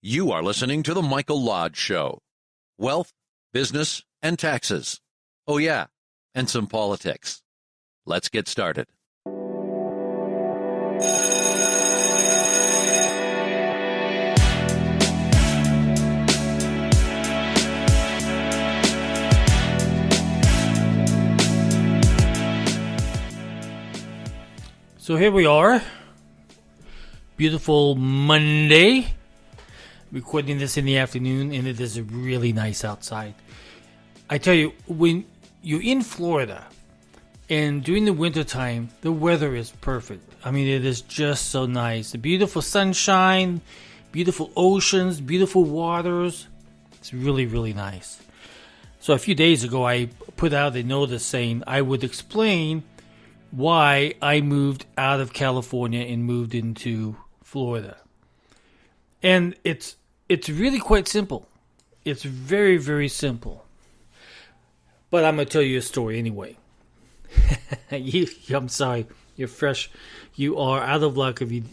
You are listening to The Michael Lodge Show. Wealth, business, and taxes. Oh, yeah, and some politics. Let's get started. So here we are. Beautiful Monday. Recording this in the afternoon, and it is really nice outside. I tell you, when you're in Florida and during the wintertime, the weather is perfect. I mean, it is just so nice. The beautiful sunshine, beautiful oceans, beautiful waters. It's really, really nice. So a few days ago, I put out a notice saying I would explain why I moved out of California and moved into Florida. And it's really quite simple. It's very, very simple. But I'm going to tell you a story anyway. I'm sorry. You're fresh. You are out of luck if you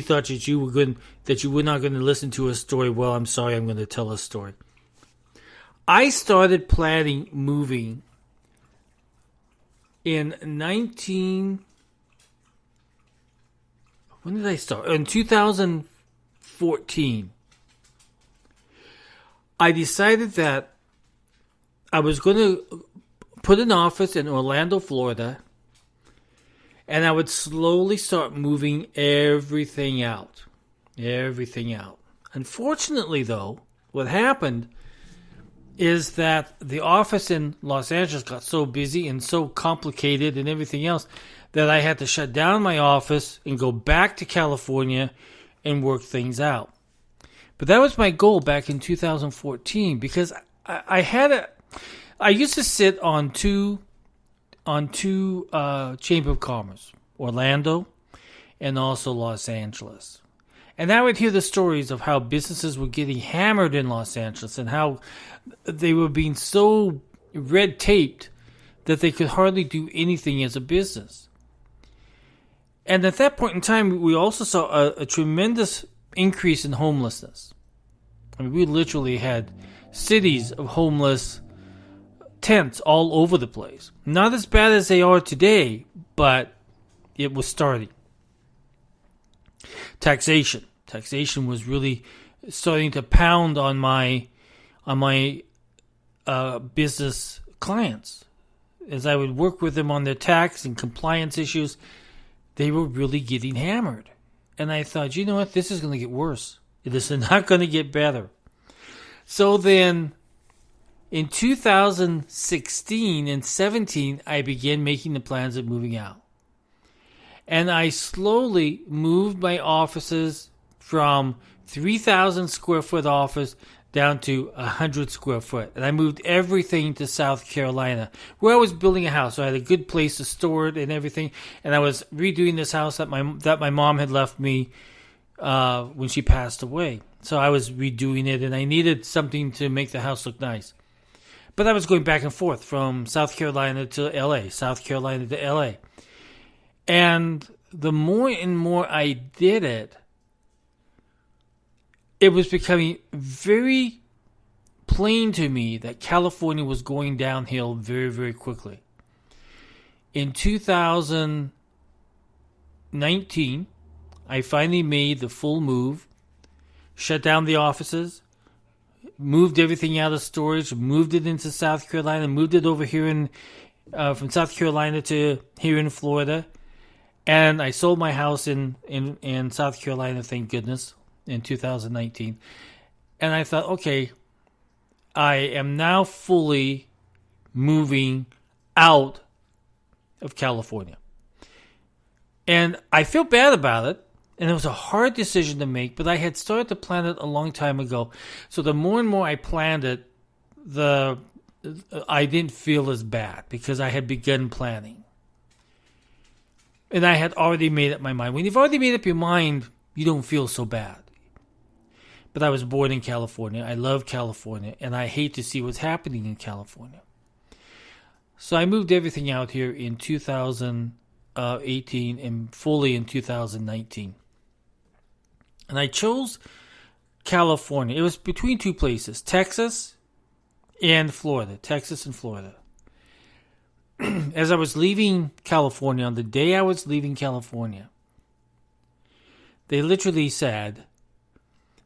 thought that you were not going to listen to a story. Well, I'm sorry. I'm going to tell a story. I started planning moving in when did I start? In 2014. I decided that I was going to put an office in Orlando, Florida, and I would slowly start moving everything out. Unfortunately, though, what happened is that the office in Los Angeles got so busy and so complicated and everything else that I had to shut down my office and go back to California and work things out. But that was my goal back in 2014 because I used to sit on two Chamber of Commerce, Orlando and also Los Angeles. And I would hear the stories of how businesses were getting hammered in Los Angeles and how they were being so red taped that they could hardly do anything as a business. And at that point in time, we also saw a tremendous increase in homelessness. I mean, we literally had cities of homeless tents all over the place. Not as bad as they are today, but it was starting. Taxation was really starting to pound on my business clients. As I would work with them on their tax and compliance issues, they were really getting hammered. And I thought, you know what, this is going to get worse. This is not going to get better. So then, in 2016 and 17, I began making the plans of moving out. And I slowly moved my offices from 3,000 square foot office down to 100 square foot. And I moved everything to South Carolina, where I was building a house. So I had a good place to store it and everything. And I was redoing this house that my mom had left me when she passed away. So I was redoing it, and I needed something to make the house look nice. But I was going back and forth from South Carolina to LA, South Carolina to LA. And the more and more I did it, it was becoming very plain to me that California was going downhill very, very quickly. In 2019, I finally made the full move, shut down the offices, moved everything out of storage, moved it into South Carolina, moved it over here from South Carolina to here in Florida. And I sold my house in South Carolina, thank goodness, in 2019. And I thought, okay, I am now fully moving out of California. And I feel bad about it. And it was a hard decision to make, but I had started to plan it a long time ago. So the more and more I planned it, I didn't feel as bad because I had begun planning. And I had already made up my mind. When you've already made up your mind, you don't feel so bad. But I was born in California. I love California, and I hate to see what's happening in California. So I moved everything out here in 2018 and fully in 2019. And I chose California. It was between two places, Texas and Florida. Texas and Florida. As I was leaving California, on the day I was leaving California, they literally said,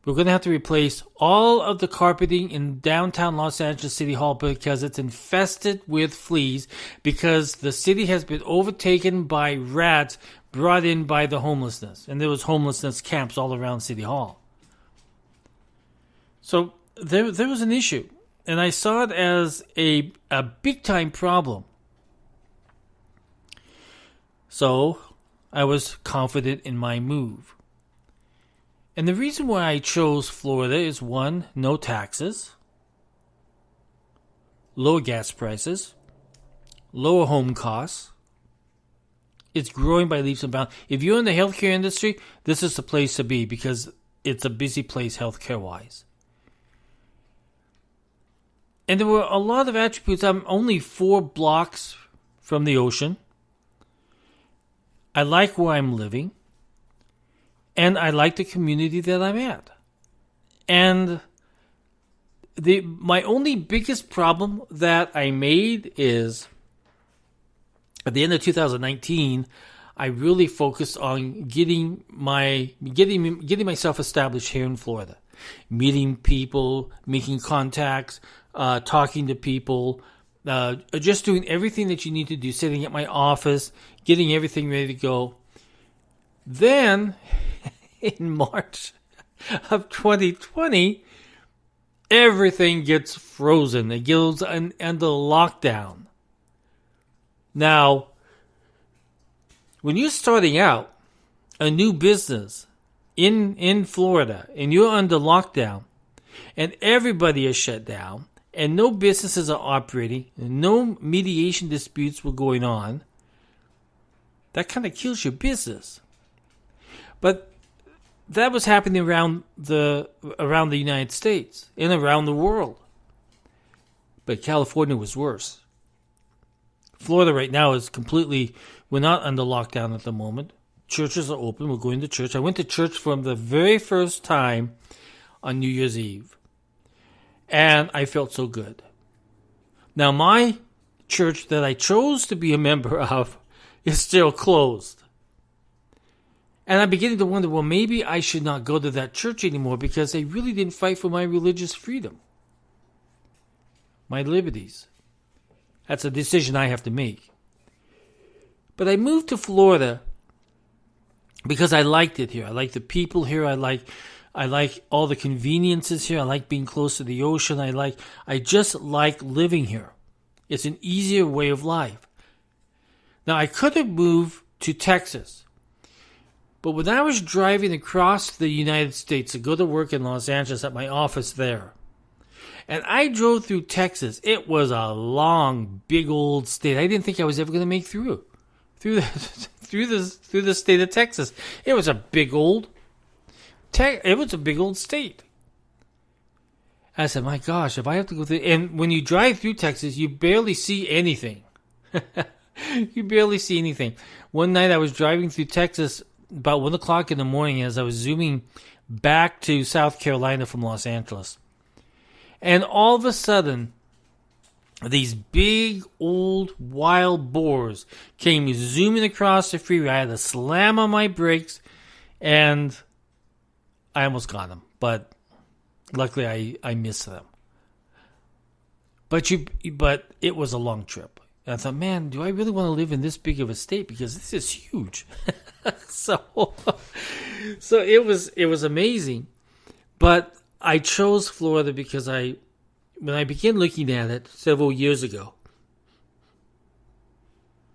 we're going to have to replace all of the carpeting in downtown Los Angeles City Hall because it's infested with fleas, because the city has been overtaken by rats brought in by the homelessness. And there was homelessness camps all around City Hall. So there was an issue. And I saw it as a big-time problem. So I was confident in my move. And the reason why I chose Florida is, one, no taxes, lower gas prices, lower home costs. It's growing by leaps and bounds. If you're in the healthcare industry, this is the place to be because it's a busy place healthcare-wise. And there were a lot of attributes. I'm only 4 blocks from the ocean. I like where I'm living. And I like the community that I'm at. And my only biggest problem that I made is at the end of 2019, I really focused on getting myself established here in Florida, meeting people, making contacts, talking to people, just doing everything that you need to do, sitting at my office, getting everything ready to go. Then, in March of 2020, everything gets frozen. It goes under lockdown. Now, when you're starting out a new business in Florida and you're under lockdown and everybody is shut down and no businesses are operating and no mediation disputes were going on, that kind of kills your business. But that was happening around the United States and around the world. But California was worse. Florida right now is completely, we're not under lockdown at the moment. Churches are open. We're going to church. I went to church for the very first time on New Year's Eve. And I felt so good. Now, my church that I chose to be a member of is still closed. And I'm beginning to wonder, well, maybe I should not go to that church anymore because they really didn't fight for my religious freedom, my liberties. That's a decision I have to make. But I moved to Florida because I liked it here. I like the people here. I like all the conveniences here. I like being close to the ocean. I just like living here. It's an easier way of life. Now, I could have moved to Texas. But when I was driving across the United States to go to work in Los Angeles at my office there, and I drove through Texas, it was a long, big old state. I didn't think I was ever going to make through the state of Texas. It was a big old state. I said, my gosh, if I have to go through, and when you drive through Texas, you barely see anything. You barely see anything. One night I was driving through Texas about 1 o'clock in the morning as I was zooming back to South Carolina from Los Angeles. And all of a sudden, these big, old, wild boars came zooming across the freeway. I had to slam on my brakes, and I almost got them. But luckily, I missed them. But it was a long trip. And I thought, man, do I really want to live in this big of a state? Because this is huge. So it was amazing. But I chose Florida because when I began looking at it several years ago,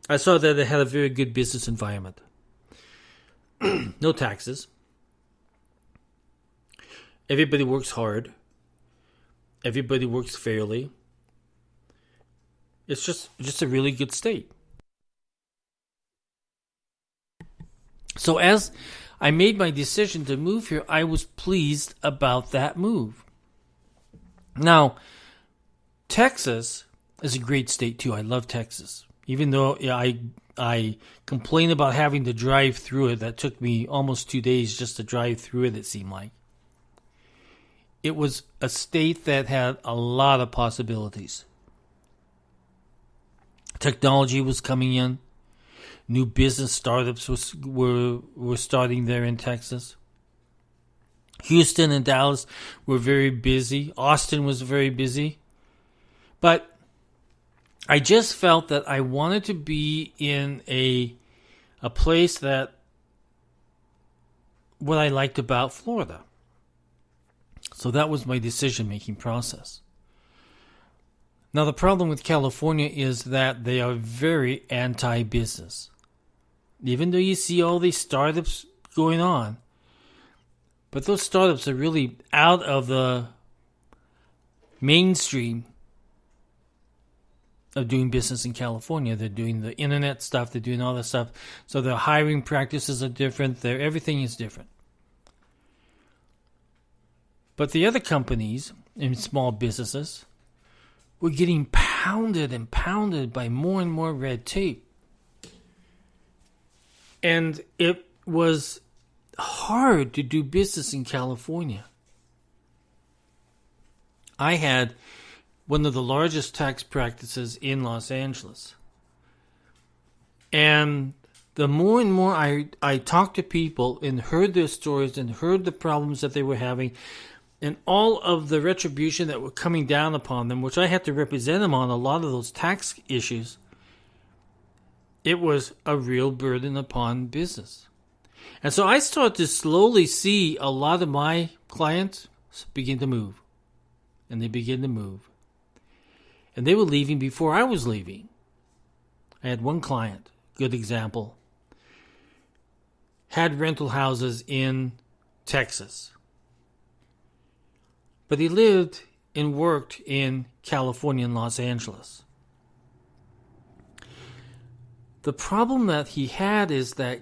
I saw that it had a very good business environment. No taxes. Everybody works hard. Everybody works fairly. It's just a really good state. So as I made my decision to move here, I was pleased about that move. Now, Texas is a great state too. I love Texas. Even though I complain about having to drive through it. That took me almost 2 days just to drive through it, it seemed like. it was a state that had a lot of possibilities. Technology was coming in. New business startups were starting there in Texas. Houston and Dallas were very busy. Austin was very busy. But I just felt that I wanted to be in a place that what I liked about Florida. So that was my decision-making process. Now, the problem with California is that they are very anti-business. Even though you see all these startups going on, but those startups are really out of the mainstream of doing business in California. They're doing the internet stuff. They're doing all that stuff. So their hiring practices are different. Everything is different. But the other companies in small businesses were getting pounded and pounded by more and more red tape. And it was hard to do business in California. I had one of the largest tax practices in Los Angeles. And the more and more I talked to people and heard their stories and heard the problems that they were having and all of the retribution that were coming down upon them, which I had to represent them on a lot of those tax issues, it was a real burden upon business. And so I started to slowly see a lot of my clients begin to move. And they began to move. And they were leaving before I was leaving. I had one client, good example, had rental houses in Texas. But he lived and worked in California and Los Angeles. The problem that he had is that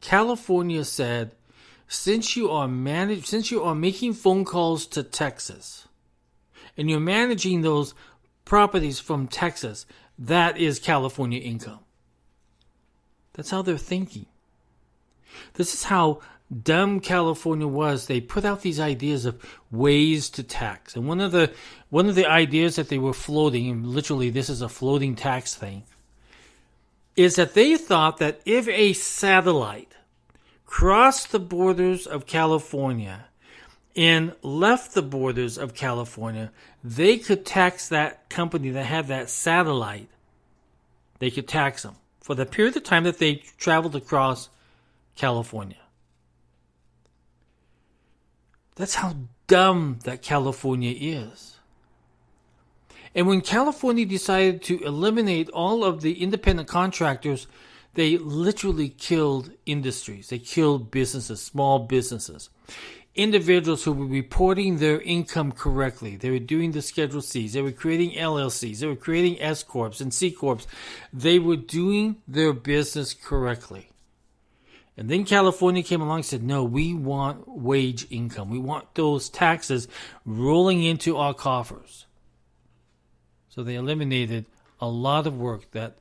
California said, since you are making phone calls to Texas and you're managing those properties from Texas, that is California income. That's how they're thinking. This is how dumb California was. They put out these ideas of ways to tax. And one of the ideas that they were floating, and literally this is a floating tax thing, is that they thought that if a satellite crossed the borders of California and left the borders of California, they could tax that company that had that satellite. They could tax them for the period of time that they traveled across California. That's how dumb that California is. And when California decided to eliminate all of the independent contractors, they literally killed industries. They killed businesses, small businesses. Individuals who were reporting their income correctly. They were doing the Schedule Cs. They were creating LLCs. They were creating S Corps and C Corps. They were doing their business correctly. And then California came along and said, no, we want wage income. We want those taxes rolling into our coffers. So they eliminated a lot of work that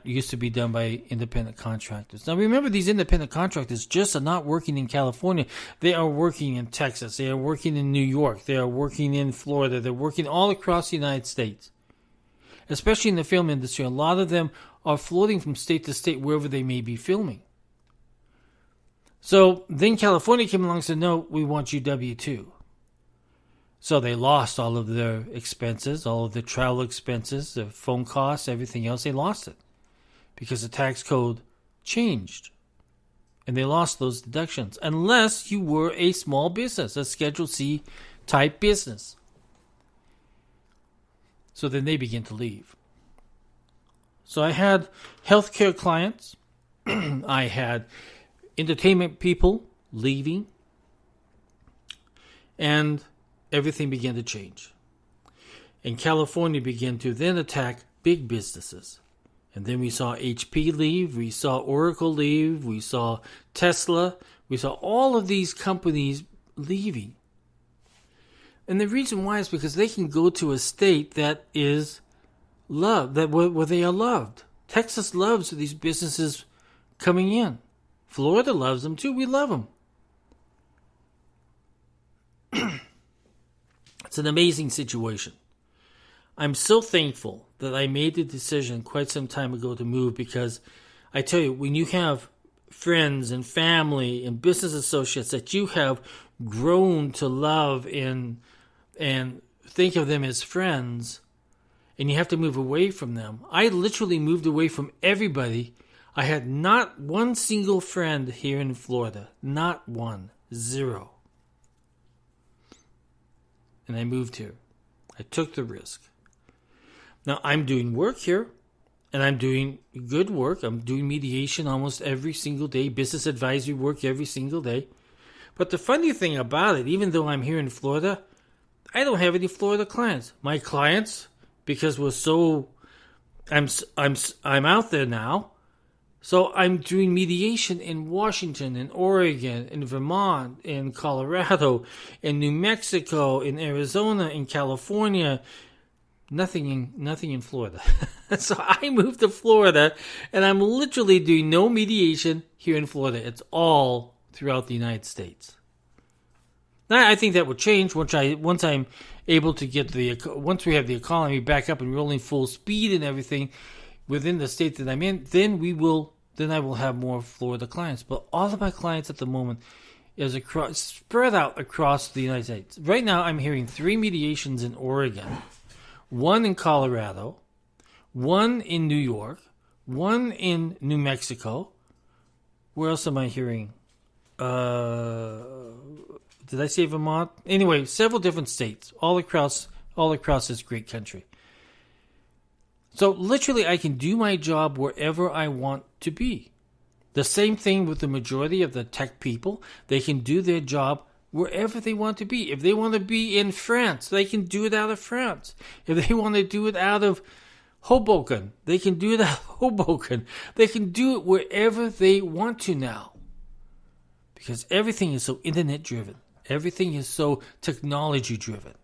used to be done by independent contractors. Now remember, these independent contractors just are not working in California. They are working in Texas. They are working in New York. They are working in Florida. They're working all across the United States. Especially in the film industry, a lot of them are floating from state to state wherever they may be filming. So then California came along and said, no, we want you W-2. So they lost all of their expenses, all of the travel expenses, the phone costs, everything else. They lost it because the tax code changed. And they lost those deductions unless you were a small business, a Schedule C type business. So then they begin to leave. So I had healthcare clients. I had entertainment people leaving. And everything began to change. And California began to then attack big businesses. And then we saw HP leave, we saw Oracle leave, we saw Tesla, we saw all of these companies leaving. And the reason why is because they can go to a state that is loved, where they are loved. Texas loves these businesses coming in. Florida loves them too. We love them. It's an amazing situation. I'm so thankful that I made the decision quite some time ago to move, because I tell you, when you have friends and family and business associates that you have grown to love and think of them as friends, and you have to move away from them. I literally moved away from everybody. I had not one single friend here in Florida. Not one. Zero. And I moved here. I took the risk. Now, I'm doing work here, and I'm doing good work. I'm doing mediation almost every single day, business advisory work every single day. But the funny thing about it, even though I'm here in Florida, I don't have any Florida clients. My clients, because I'm out there now, so I'm doing mediation in Washington, in Oregon, in Vermont, in Colorado, in New Mexico, in Arizona, in California. Nothing in Florida. So I moved to Florida, and I'm literally doing no mediation here in Florida. It's all throughout the United States. Now, I think that will change once I'm able to once we have the economy back up and rolling full speed and everything within the state that I'm in. Then I will have more Florida clients. But all of my clients at the moment is spread out across the United States. Right now, I'm hearing 3 mediations in Oregon. 1 in Colorado, 1 in New York, 1 in New Mexico. Where else am I hearing? Did I say Vermont? Anyway, several different states, all across this great country. So literally, I can do my job wherever I want to be. The same thing with the majority of the tech people. They can do their job wherever they want to be. If they want to be in France, they can do it out of France. If they want to do it out of Hoboken, they can do it out of Hoboken. They can do it wherever they want to now. Because everything is so internet driven. Everything is so technology driven.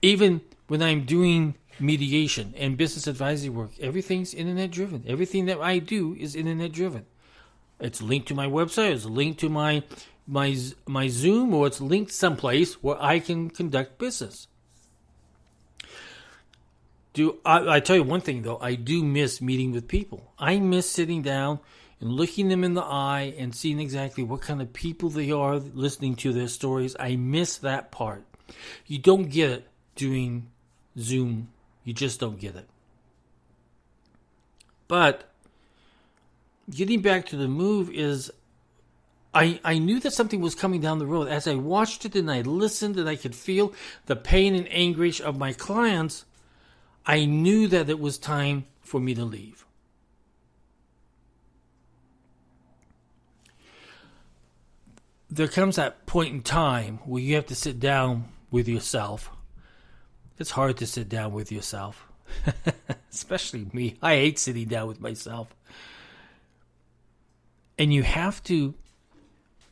Even when I'm doing mediation and business advisory work, everything's internet driven. Everything that I do is internet driven. It's linked to my website. It's linked to my Zoom, or it's linked someplace where I can conduct business. I tell you one thing, though, I do miss meeting with people. I miss sitting down and looking them in the eye and seeing exactly what kind of people they are, listening to their stories. I miss that part. You don't get it doing Zoom. You just don't get it. But getting back to the move is, I knew that something was coming down the road. As I watched it and I listened and I could feel the pain and anguish of my clients, I knew that it was time for me to leave. There comes that point in time where you have to sit down with yourself. It's hard to sit down with yourself, especially me. I hate sitting down with myself. And you have to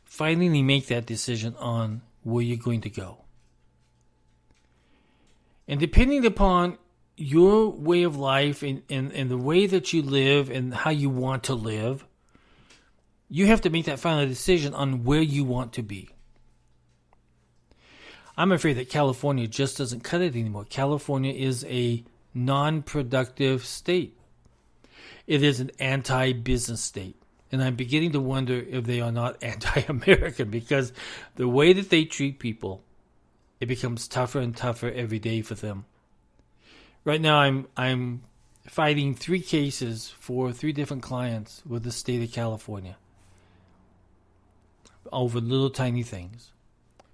finally make that decision on where you're going to go. And depending upon your way of life and the way that you live and how you want to live, you have to make that final decision on where you want to be. I'm afraid that California just doesn't cut it anymore. California is a non-productive state. It is an anti-business state. And I'm beginning to wonder if they are not anti-American, because the way that they treat people, it becomes tougher and tougher every day for them. Right now, I'm fighting 3 cases for 3 different clients with the state of California over little tiny things.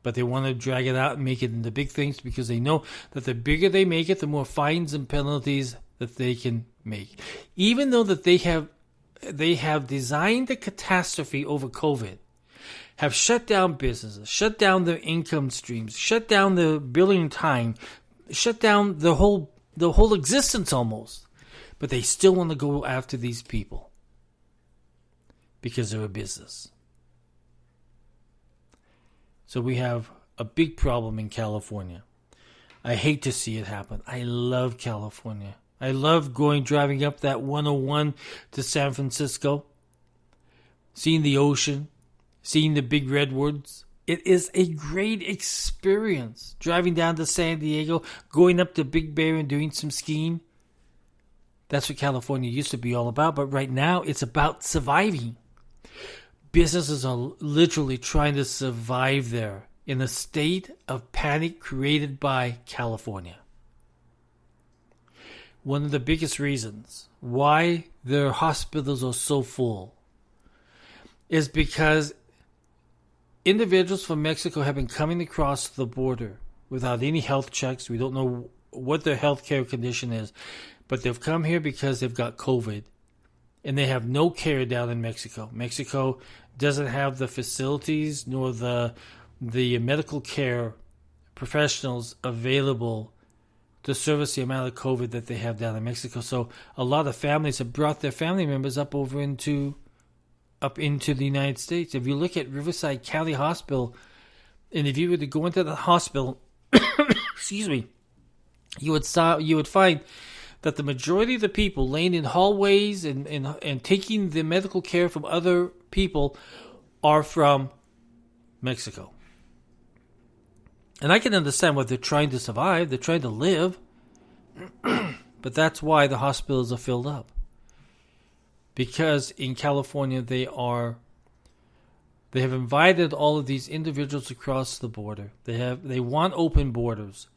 But they want to drag it out and make it into big things, because they know that the bigger they make it, the more fines and penalties that they can make. Even though that they have designed a catastrophe over COVID, have shut down businesses, shut down their income streams, shut down the billing time, shut down the whole existence almost. But they still want to go after these people because they're a business. So we have a big problem in California. I hate to see it happen. I love California. I love driving up that 101 to San Francisco, seeing the ocean, seeing the big redwoods. It is a great experience. Driving down to San Diego, going up to Big Bear and doing some skiing. That's what California used to be all about. But right now, it's about surviving. Businesses are literally trying to survive there in a state of panic created by California. One of the biggest reasons why their hospitals are so full is because individuals from Mexico have been coming across the border without any health checks. We don't know what their health care condition is, but they've come here because they've got COVID, and they have no care down in Mexico. Mexico doesn't have the facilities nor the medical care professionals available to service the amount of COVID that they have down in Mexico. So a lot of families have brought their family members up into the United States. If you look at Riverside County Hospital, and if you were to go into the hospital, excuse me, you would find that the majority of the people laying in hallways and taking the medical care from other people are from Mexico. And I can understand why they're trying to survive. They're trying to live. But that's why the hospitals are filled up. Because in California, they have invited all of these individuals across the border. They want open borders.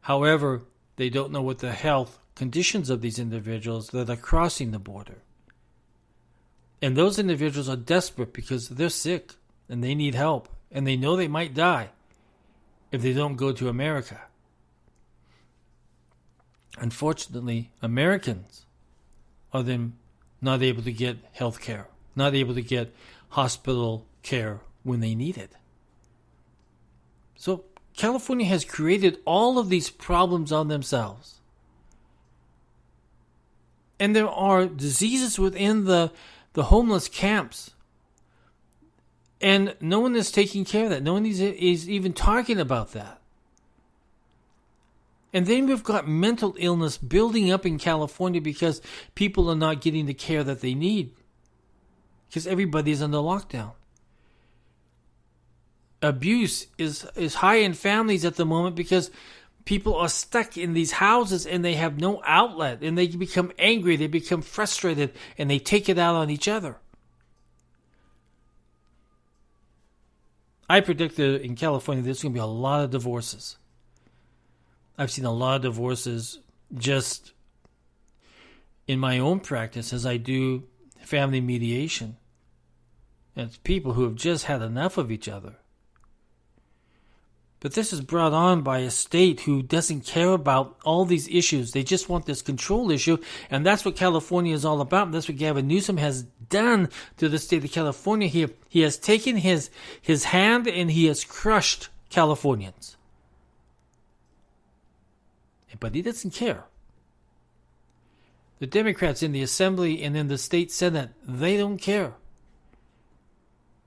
However, they don't know what the health conditions of these individuals that are crossing the border. And those individuals are desperate because they're sick and they need help. And they know they might die if they don't go to America. Unfortunately, Americans are then not able to get health care, not able to get hospital care when they need it. So California has created all of these problems on themselves. And there are diseases within the homeless camps. And no one is taking care of that. No one is even talking about that. And then we've got mental illness building up in California because people are not getting the care that they need. Because everybody's under lockdown. Abuse is high in families at the moment because people are stuck in these houses and they have no outlet. And they become angry, they become frustrated, and they take it out on each other. I predict that in California there's going to be a lot of divorces. I've seen a lot of divorces just in my own practice as I do family mediation. And it's people who have just had enough of each other. But this is brought on by a state who doesn't care about all these issues. They just want this control issue. And that's what California is all about. And that's what Gavin Newsom has done to the state of California. He has taken his hand and he has crushed Californians. But he doesn't care. The Democrats in the Assembly and in the state Senate, they don't care.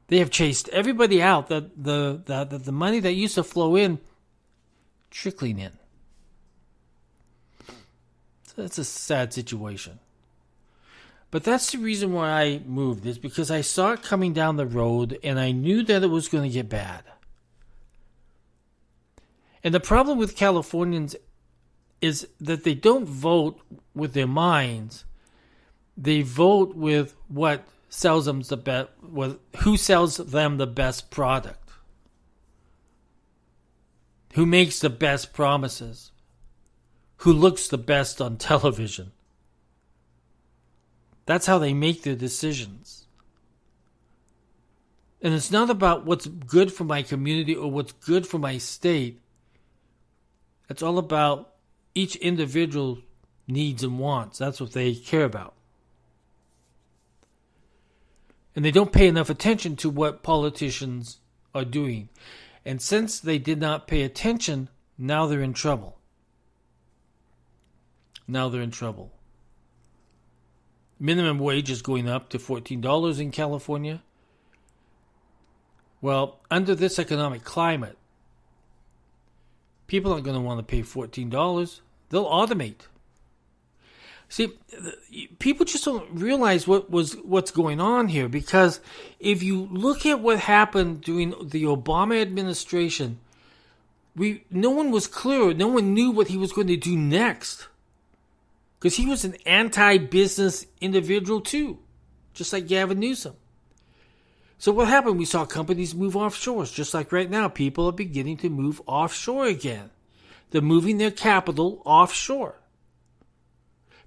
They have chased everybody out. That the money that used to flow in, trickling in. So that's a sad situation. But that's the reason why I moved, is because I saw it coming down the road and I knew that it was going to get bad. And the problem with Californians is that they don't vote with their minds. They vote with what sells them the best, who sells them the best product, who makes the best promises, who looks the best on television. That's how they make their decisions. And it's not about what's good for my community or what's good for my state. It's all about each individual needs and wants. That's what they care about. And they don't pay enough attention to what politicians are doing. And since they did not pay attention, now they're in trouble. Minimum wage is going up to $14 in California. Well, under this economic climate, people aren't going to want to pay $14. They'll automate. See, people just don't realize what's going on here, because if you look at what happened during the Obama administration, no one was clear. No one knew what he was going to do next, because he was an anti-business individual too, just like Gavin Newsom. So what happened? We saw companies move offshore, just like right now. People are beginning to move offshore again. They're moving their capital offshore,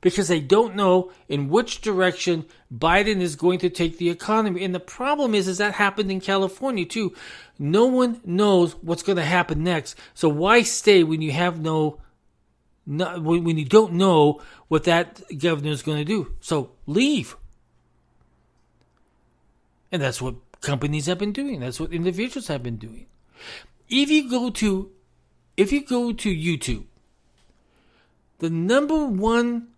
because they don't know in which direction Biden is going to take the economy. And the problem is that happened in California too. No one knows what's going to happen next. So why stay when you have when you don't know what that governor is going to do? So leave. And that's what companies have been doing. That's what individuals have been doing. If you go to YouTube, the number one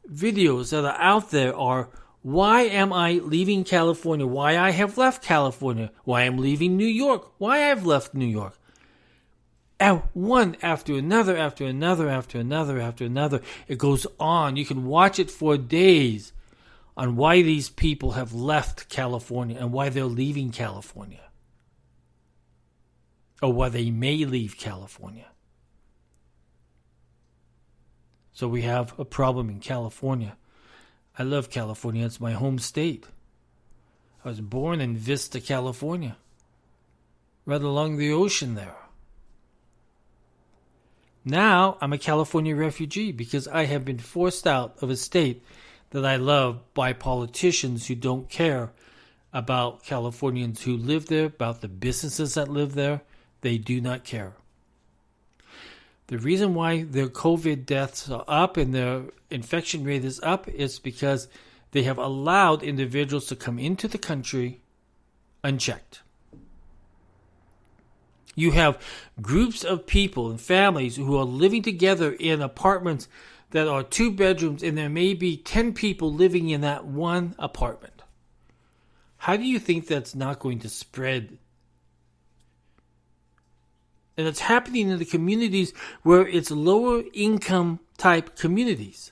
videos that are out there are, why am I leaving California? Why I have left California? Why I'm leaving New York? Why I've left New York? And one after another, after another, after another, after another. It goes on. You can watch it for days on why these people have left California and why they're leaving California, or why they may leave California. So we have a problem in California. I love California. It's my home state. I was born in Vista, California, right along the ocean there. Now I'm a California refugee because I have been forced out of a state that I love by politicians who don't care about Californians who live there, about the businesses that live there. They do not care. The reason why their COVID deaths are up and their infection rate is up is because they have allowed individuals to come into the country unchecked. You have groups of people and families who are living together in apartments that are 2 bedrooms, and there may be 10 people living in that one apartment. How do you think that's not going to spread? And it's happening in the communities where it's lower income type communities.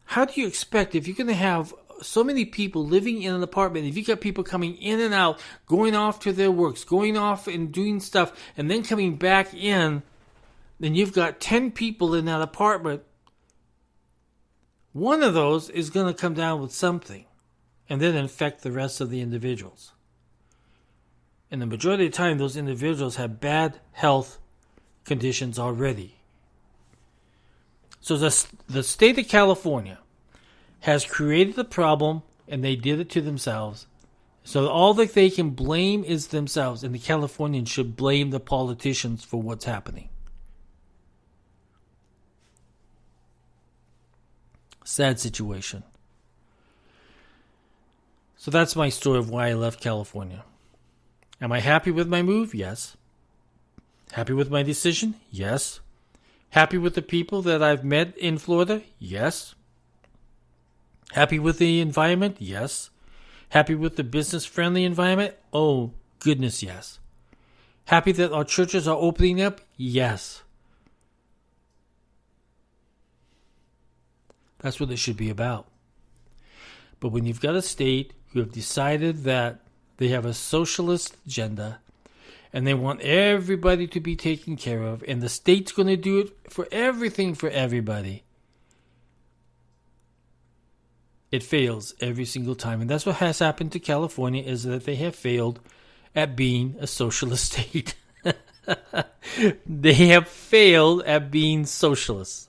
How do you expect, if you're going to have so many people living in an apartment, if you got people coming in and out, going off to their works, going off and doing stuff, and then coming back in, then you've got 10 people in that apartment. One of those is going to come down with something and then infect the rest of the individuals. And the majority of the time, those individuals have bad health conditions already. So the state of California has created the problem, and they did it to themselves. So all that they can blame is themselves, and the Californians should blame the politicians for what's happening. Sad situation. So that's my story of why I left California. Am I happy with my move? Yes. Happy with my decision? Yes. Happy with the people that I've met in Florida? Yes. Happy with the environment? Yes. Happy with the business-friendly environment? Oh, goodness, yes. Happy that our churches are opening up? Yes. That's what it should be about. But when you've got a state who have decided that they have a socialist agenda and they want everybody to be taken care of, and the state's going to do it for everything for everybody, it fails every single time. And that's what has happened to California, is that they have failed at being a socialist state. They have failed at being socialists.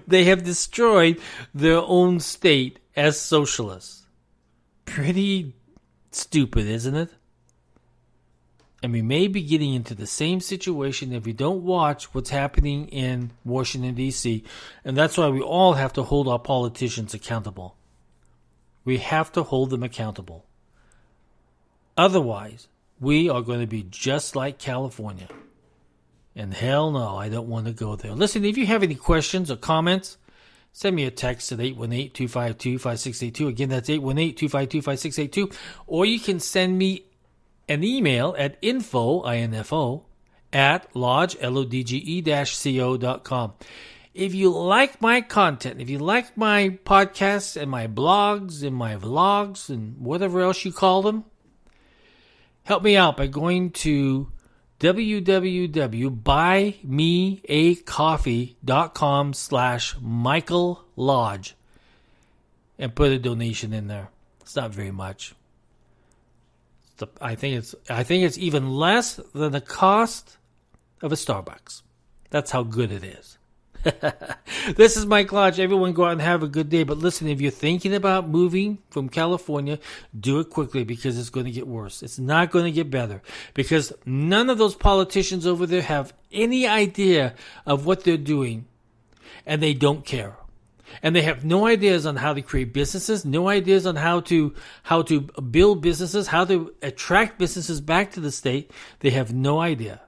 They have destroyed their own state as socialists. Pretty stupid, isn't it? And we may be getting into the same situation if we don't watch what's happening in Washington, D.C. And that's why we all have to hold our politicians accountable. We have to hold them accountable. Otherwise, we are going to be just like California. And hell no, I don't want to go there. Listen, if you have any questions or comments, send me a text at 818-252-5682. Again, that's 818-252-5682. Or you can send me an email at info, at lodge, lodge-co.com. If you like my content, if you like my podcasts and my blogs and my vlogs and whatever else you call them, help me out by going to www.buymeacoffee.com/Michael Lodge and put a donation in there. It's not very much. I think it's even less than the cost of a Starbucks. That's how good it is. This is Mike Lodge. Everyone go out and have a good day. But listen, if you're thinking about moving from California, do it quickly because it's going to get worse. It's not going to get better because none of those politicians over there have any idea of what they're doing, and they don't care. And they have no ideas on how to create businesses, no ideas on how to build businesses, how to attract businesses back to the state. They have no idea.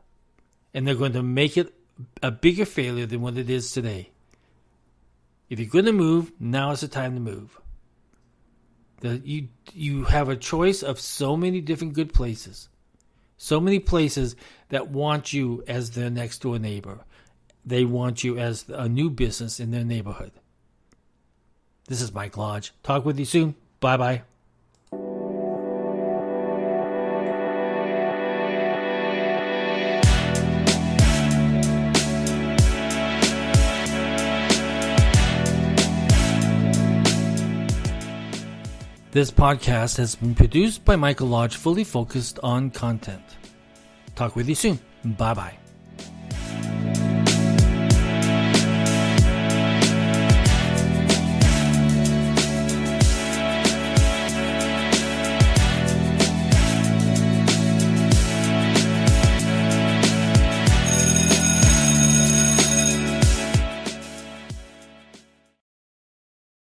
And they're going to make it a bigger failure than what it is today. If you're going to move, now is the time to move. You have a choice of so many different good places. So many places that want you as their next door neighbor. They want you as a new business in their neighborhood. This is Mike Lodge. Talk with you soon. Bye-bye. This podcast has been produced by Michael Lodge, fully focused on content. Talk with you soon. Bye-bye.